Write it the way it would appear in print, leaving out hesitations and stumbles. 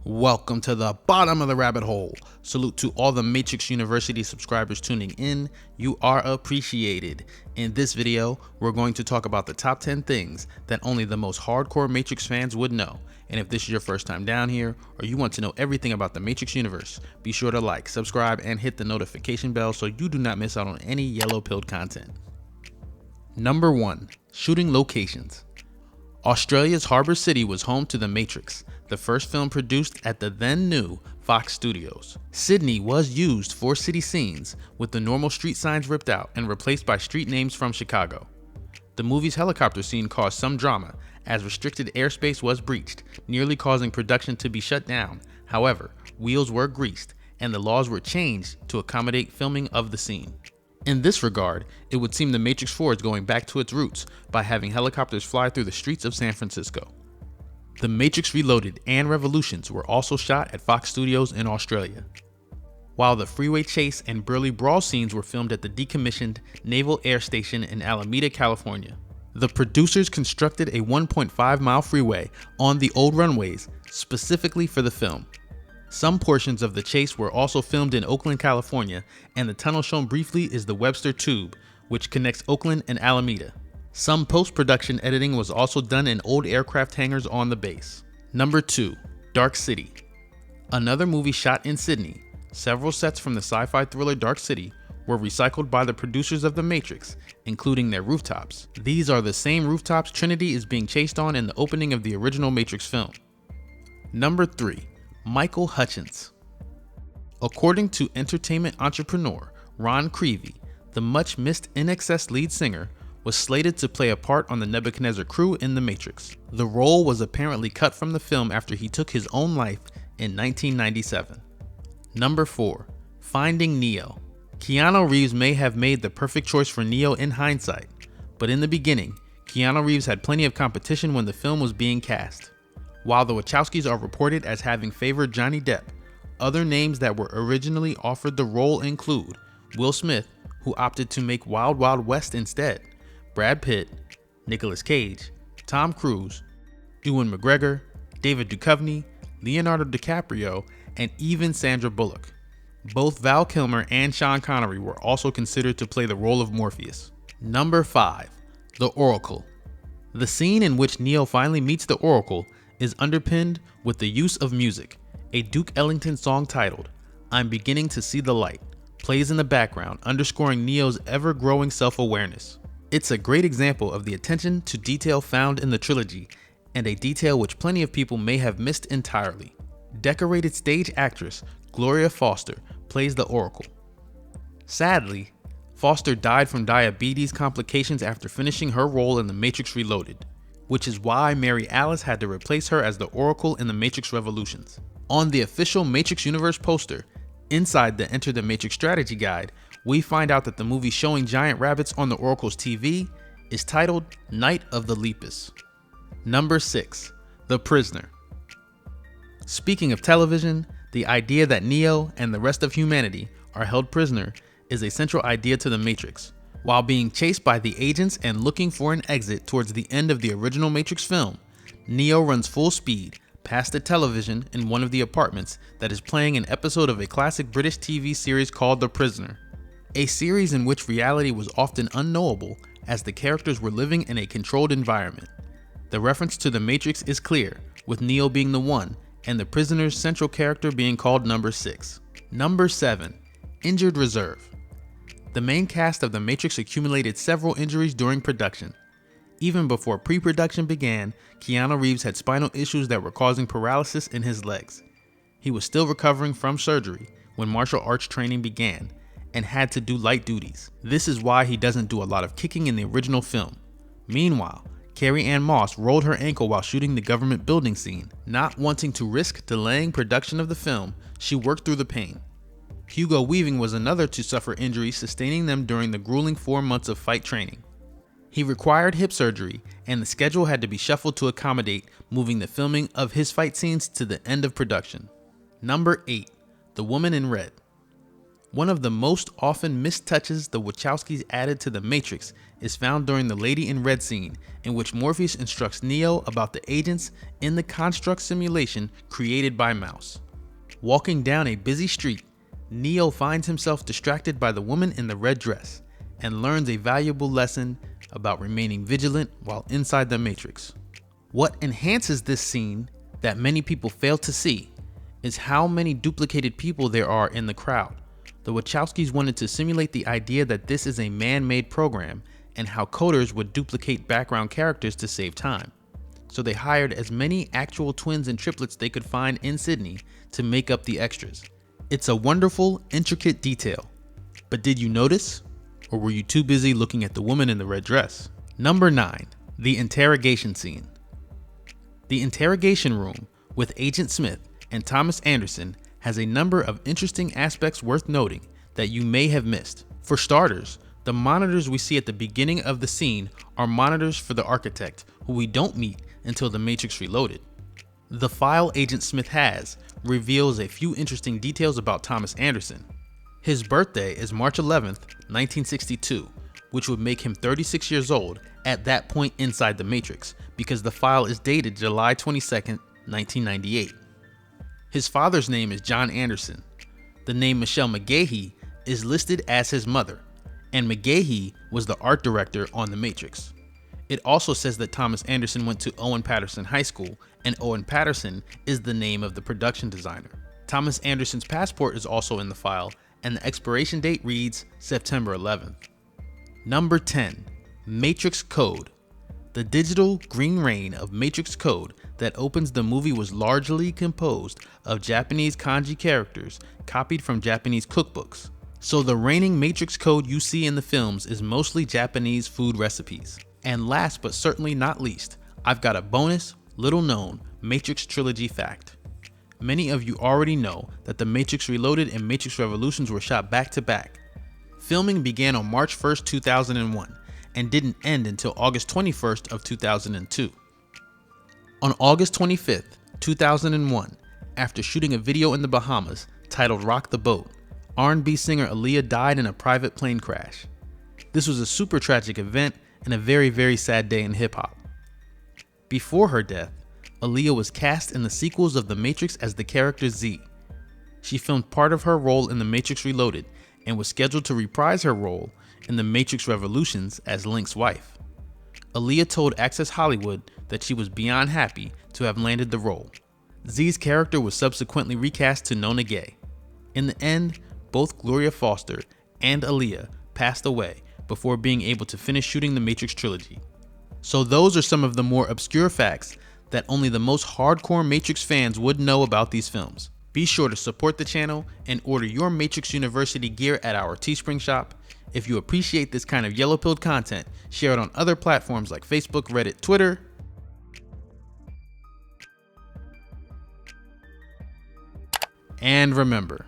Welcome to the bottom of the rabbit hole. Salute to all the Matrix University subscribers tuning in. You are appreciated. In this video, we're going to talk about the top 10 things that only the most hardcore Matrix fans would know. And if this is your first time down here, or you want to know everything about the Matrix universe, be sure to like, subscribe, and hit the notification bell so you do not miss out on any yellow-pilled content. Number 1. Shooting locations. Australia's Harbour City was home to The Matrix, the first film produced at the then new Fox Studios. Sydney was used for city scenes, with the normal street signs ripped out and replaced by street names from Chicago. The movie's helicopter scene caused some drama, as restricted airspace was breached, nearly causing production to be shut down. However, wheels were greased, and the laws were changed to accommodate filming of the scene. In this regard, it would seem The Matrix 4 is going back to its roots by having helicopters fly through the streets of San Francisco. The Matrix Reloaded and Revolutions were also shot at Fox Studios in Australia, while the freeway chase and burly brawl scenes were filmed at the decommissioned Naval Air Station in Alameda, California. The producers constructed a 1.5-mile freeway on the old runways specifically for the film. Some portions of the chase were also filmed in Oakland, California, and the tunnel shown briefly is the Webster Tube, which connects Oakland and Alameda. Some post-production editing was also done in old aircraft hangars on the base. Number 2. Dark City. Another movie shot in Sydney. Several sets from the sci-fi thriller Dark City were recycled by the producers of The Matrix, including their rooftops. These are the same rooftops Trinity is being chased on in the opening of the original Matrix film. Number 3. Michael Hutchens. According to entertainment entrepreneur Ron Creevy, the much-missed INXS lead singer was slated to play a part on the Nebuchadnezzar crew in The Matrix. The role was apparently cut from the film after he took his own life in 1997. Number 4. Finding Neo. Keanu Reeves may have made the perfect choice for Neo in hindsight, but in the beginning, Keanu Reeves had plenty of competition when the film was being cast. While the Wachowskis are reported as having favored Johnny Depp, other names that were originally offered the role include Will Smith, who opted to make Wild Wild West instead, Brad Pitt, Nicolas Cage, Tom Cruise, Ewan McGregor, David Duchovny, Leonardo DiCaprio, and even Sandra Bullock. Both Val Kilmer and Sean Connery were also considered to play the role of Morpheus. Number 5. The Oracle. The scene in which Neo finally meets the Oracle is underpinned with the use of music. A Duke Ellington song titled "I'm Beginning to See the Light" plays in the background, underscoring Neo's ever-growing self-awareness. It's a great example of the attention to detail found in the trilogy, and a detail which plenty of people may have missed entirely. Decorated stage actress Gloria Foster plays the Oracle. Sadly, Foster died from diabetes complications after finishing her role in The Matrix Reloaded, which is why Mary Alice had to replace her as the Oracle in The Matrix Revolutions. On the official Matrix Universe poster, inside the Enter the Matrix Strategy Guide, we find out that the movie showing giant rabbits on the Oracle's TV is titled Night of the Lepus. Number 6. The Prisoner. Speaking of television, the idea that Neo and the rest of humanity are held prisoner is a central idea to The Matrix. While being chased by the agents and looking for an exit towards the end of the original Matrix film, Neo runs full speed past the television in one of the apartments that is playing an episode of a classic British TV series called The Prisoner, a series in which reality was often unknowable as the characters were living in a controlled environment. The reference to The Matrix is clear, with Neo being the one and the prisoner's central character being called Number 6. Number 7. Injured Reserve. The main cast of The Matrix accumulated several injuries during production. Even before pre-production began, Keanu Reeves had spinal issues that were causing paralysis in his legs. He was still recovering from surgery when martial arts training began and had to do light duties. This is why he doesn't do a lot of kicking in the original film. Meanwhile, Carrie Ann Moss rolled her ankle while shooting the government building scene. Not wanting to risk delaying production of the film, she worked through the pain. Hugo Weaving was another to suffer injuries, sustaining them during the grueling 4 months of fight training. He required hip surgery, and the schedule had to be shuffled to accommodate moving the filming of his fight scenes to the end of production. Number 8. The Woman in Red. One of the most often missed touches the Wachowskis added to The Matrix is found during the Lady in Red scene, in which Morpheus instructs Neo about the agents in the construct simulation created by Mouse. Walking down a busy street, Neo finds himself distracted by the woman in the red dress and learns a valuable lesson about remaining vigilant while inside the Matrix. What enhances this scene that many people fail to see is how many duplicated people there are in the crowd. The Wachowskis wanted to simulate the idea that this is a man-made program and how coders would duplicate background characters to save time. So they hired as many actual twins and triplets they could find in Sydney to make up the extras. It's a wonderful, intricate detail. But did you notice? Or were you too busy looking at the woman in the red dress? Number 9. The Interrogation Scene. The interrogation room with Agent Smith and Thomas Anderson has a number of interesting aspects worth noting that you may have missed. For starters, the monitors we see at the beginning of the scene are monitors for the architect, who we don't meet until The Matrix Reloaded. The file Agent Smith has reveals a few interesting details about Thomas Anderson. His birthday is March 11th, 1962, which would make him 36 years old at that point inside the Matrix, because the file is dated July 22nd, 1998. His father's name is John Anderson. The name Michelle McGahee is listed as his mother, and McGahee was the art director on The Matrix. It also says that Thomas Anderson went to Owen Patterson High School, and Owen Patterson is the name of the production designer. Thomas Anderson's passport is also in the file, and the expiration date reads September 11th. Number 10. Matrix Code. The digital green rain of Matrix code that opens the movie was largely composed of Japanese kanji characters copied from Japanese cookbooks. So the reigning Matrix code you see in the films is mostly Japanese food recipes. And last but certainly not least, I've got a bonus, little known Matrix Trilogy fact. Many of you already know that The Matrix Reloaded and Matrix Revolutions were shot back to back. Filming began on March 1st, 2001 and didn't end until August 21st of 2002. On August 25th, 2001, after shooting a video in the Bahamas titled Rock the Boat, R&B singer Aaliyah died in a private plane crash. This was a super tragic event and a very, very sad day in hip hop. Before her death, Aaliyah was cast in the sequels of The Matrix as the character Z. She filmed part of her role in The Matrix Reloaded and was scheduled to reprise her role in The Matrix Revolutions as Link's wife. Aaliyah told Access Hollywood that she was beyond happy to have landed the role. Z's character was subsequently recast to Nona Gay. In the end, both Gloria Foster and Aaliyah passed away before being able to finish shooting the Matrix trilogy. So those are some of the more obscure facts that only the most hardcore Matrix fans would know about these films. Be sure to support the channel and order your Matrix University gear at our Teespring shop. If you appreciate this kind of yellow-pilled content, share it on other platforms like Facebook, Reddit, Twitter. And remember,